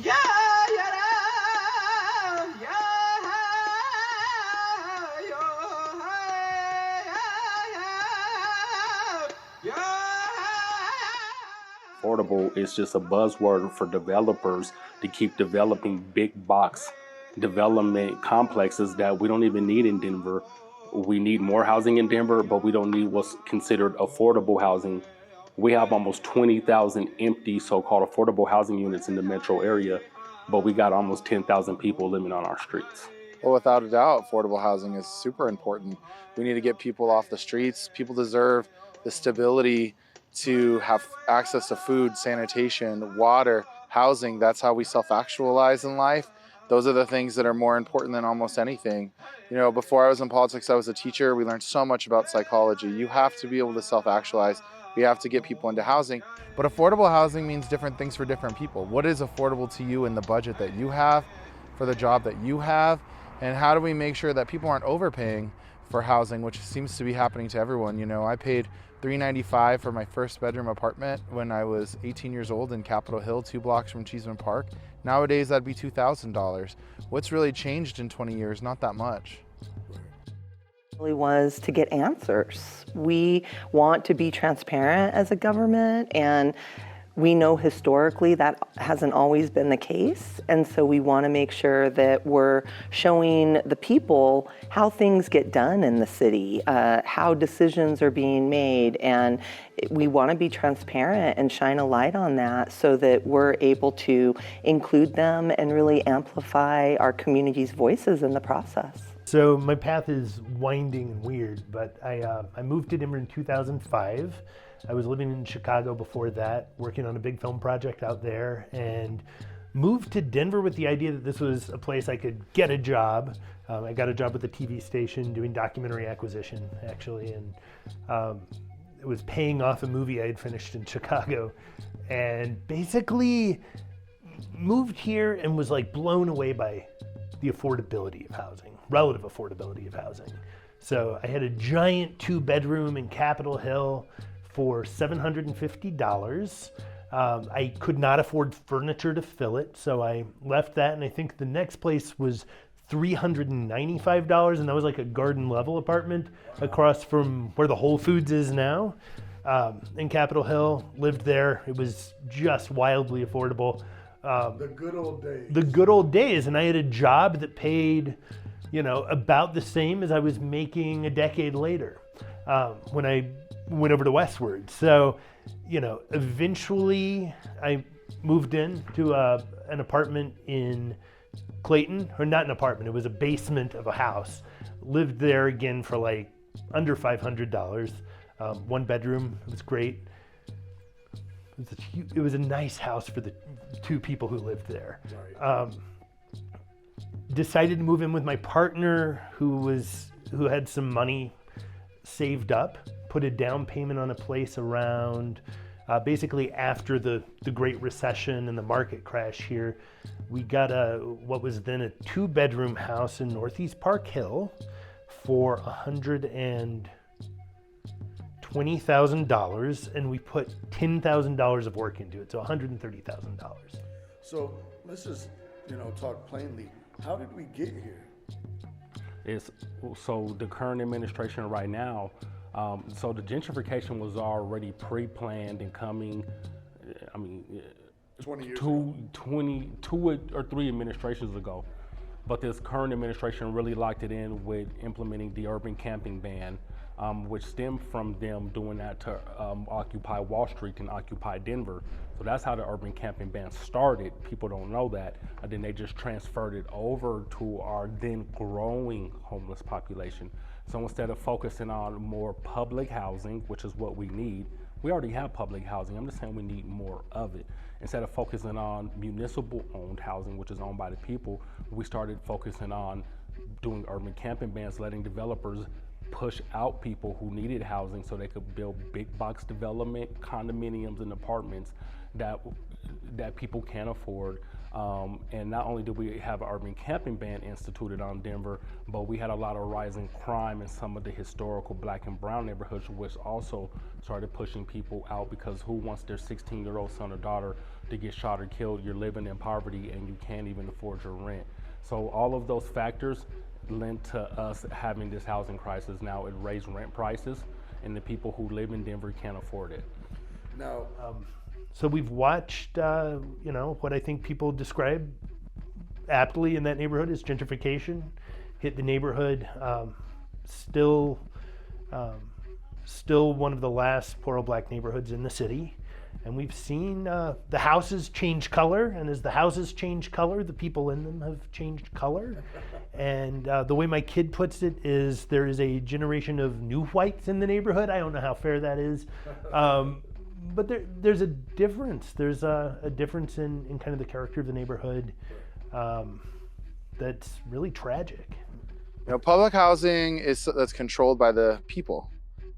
Yeah, yeah, yeah, yeah, Affordable is just a buzzword for developers to keep developing big box development complexes that we don't even need in Denver. We need more housing in Denver, but we don't need what's considered affordable housing. We have almost 20,000 empty so-called affordable housing units in the metro area, but we got almost 10,000 people living on our streets. Well, without a doubt, affordable housing is super important. We need to get people off the streets. People deserve the stability to have access to food, sanitation, water, housing. That's how we self-actualize in life. Those are the things that are more important than almost anything. You know, before I was in politics, I was a teacher. We learned so much about psychology. You have to be able to self-actualize. We have to get people into housing. But affordable housing means different things for different people. What is affordable to you in the budget that you have, for the job that you have? And how do we make sure that people aren't overpaying for housing, which seems to be happening to everyone? You know, I paid $395 for my first bedroom apartment when I was 18 years old in Capitol Hill, 2 blocks from Cheeseman Park. Nowadays, that'd be $2,000. What's really changed in 20 years? Not that much. Was to get answers. We want to be transparent as a government, and we know historically that hasn't always been the case, and so we want to make sure that we're showing the people how things get done in the city, how decisions are being made, and we want to be transparent and shine a light on that so that we're able to include them and really amplify our community's voices in the process. So my path is winding and weird, but I moved to Denver in 2005. I was living in Chicago before that, working on a big film project out there, and moved to Denver with the idea that this was a place I could get a job. I got a job with a TV station doing documentary acquisition, actually, and it was paying off a movie I had finished in Chicago, and basically moved here and was like blown away by the affordability of housing, relative affordability of housing. So I had a giant 2-bedroom in Capitol Hill for $750. I could not afford furniture to fill it, so I left that, and I think the next place was $395, and that was like a garden level apartment across from where the Whole Foods is now. In Capitol Hill, lived there. It was just wildly affordable. The good old days. The good old days, and I had a job that paid, you know, about the same as I was making a decade later when I went over to Westward. So, you know, eventually I moved into an apartment in Clayton, or not an apartment, it was a basement of a house. Lived there again for like under $500. 1 bedroom, it was great. It was a nice house for the 2 people who lived there. Right. Decided to move in with my partner who had some money saved up, put a down payment on a place around basically after the Great Recession and the market crash here. We got what was then a 2-bedroom house in Northeast Park Hill for $120,000, and we put $10,000 of work into it, so $130,000. So let's just, talk plainly. How did we get here? So the current administration right now, so the gentrification was already pre-planned and coming, 20 years two or three administrations ago. But this current administration really locked it in with implementing the urban camping ban, which stemmed from them doing that to occupy Wall Street and occupy Denver. So that's how the urban camping ban started. People don't know that. And then they just transferred it over to our then growing homeless population. So instead of focusing on more public housing, which is what we need, we already have public housing. I'm just saying we need more of it. Instead of focusing on municipal owned housing, which is owned by the people, we started focusing on doing urban camping bans, letting developers push out people who needed housing so they could build big box development, condominiums and apartments that people can't afford. And not only did we have an urban camping ban instituted on Denver, but we had a lot of rising crime in some of the historical black and brown neighborhoods, which also started pushing people out, because who wants their 16-year-old son or daughter to get shot or killed? You're living in poverty and you can't even afford your rent. So all of those factors lent to us having this housing crisis. Now it raised rent prices, and the people who live in Denver can't afford it. Now, So we've watched, what I think people describe aptly in that neighborhood as gentrification hit the neighborhood. Still one of the last poor black neighborhoods in the city. And we've seen the houses change color, and as the houses change color, the people in them have changed color. And the way my kid puts it is there is a generation of new whites in the neighborhood. I don't know how fair that is. But there's a difference. There's a difference in kind of the character of the neighborhood that's really tragic. Public housing that's controlled by the people,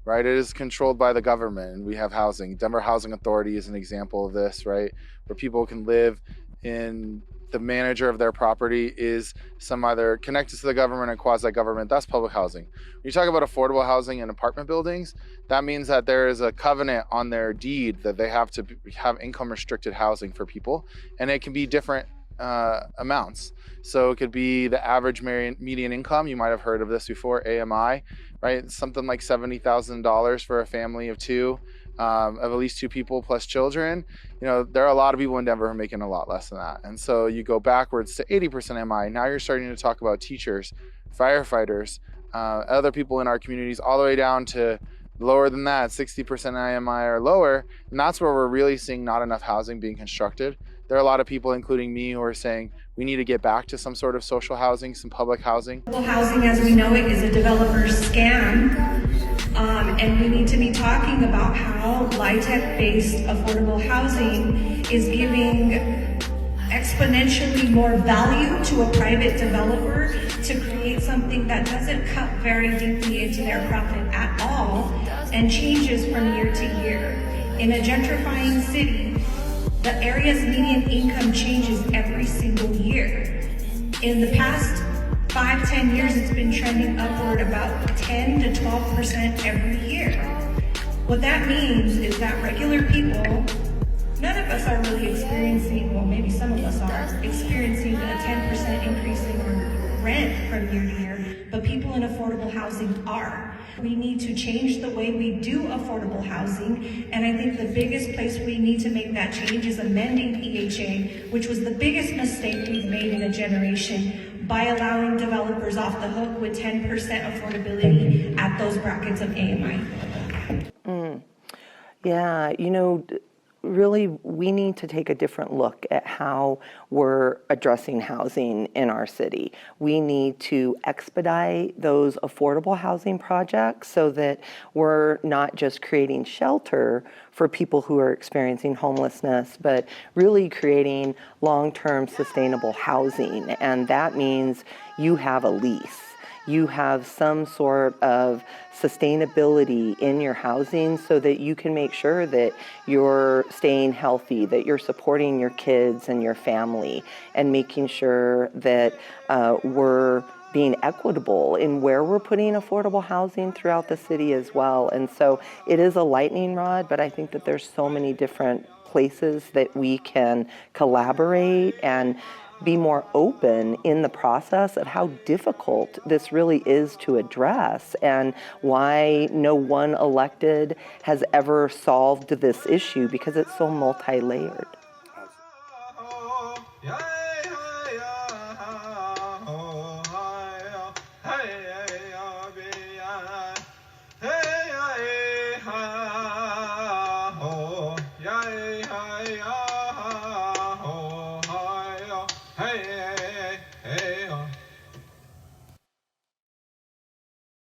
right? It is controlled by the government, and we have housing. Denver Housing Authority is an example of this, right? Where people can live in, the manager of their property is some either connected to the government or quasi-government. That's public housing. When you talk about affordable housing and apartment buildings, that means that there is a covenant on their deed that they have to have income restricted housing for people, and it can be different amounts. So it could be the average median income. You might have heard of this before, AMI, right? Something like $70,000 for a family of two, of at least two people plus children. There are a lot of people in Denver who are making a lot less than that. And so you go backwards to 80% AMI. Now you're starting to talk about teachers, firefighters, other people in our communities, all the way down to lower than that, 60% AMI or lower. And that's where we're really seeing not enough housing being constructed. There are a lot of people, including me, who are saying we need to get back to some sort of social housing, some public housing. Housing as we know it is a developer scam, and we need to be talking about how LIHTC-based affordable housing is giving exponentially more value to a private developer to create something that doesn't cut very deeply into their profit at all and changes from year to year. In a gentrifying city, the area's median income changes every single year. In the past 5-10 years, it's been trending upward about 10 to 12% every year. What that means is that regular people, none of us are really experiencing, well, maybe some of us are, experiencing a 10% increase in our rent from year to year, but people in affordable housing are. We need to change the way we do affordable housing, and I think the biggest place we need to make that change is amending PHA, which was the biggest mistake we've made in a generation, by allowing developers off the hook with 10% affordability at those brackets of AMI. Yeah, really, we need to take a different look at how we're addressing housing in our city. We need to expedite those affordable housing projects so that we're not just creating shelter for people who are experiencing homelessness, but really creating long-term sustainable housing. And that means you have a lease. You have some sort of sustainability in your housing so that you can make sure that you're staying healthy, that you're supporting your kids and your family, and making sure that we're being equitable in where we're putting affordable housing throughout the city as well. And so it is a lightning rod, but I think that there's so many different places that we can collaborate and be more open in the process of how difficult this really is to address, and why no one elected has ever solved this issue, because it's so multi-layered. Yeah.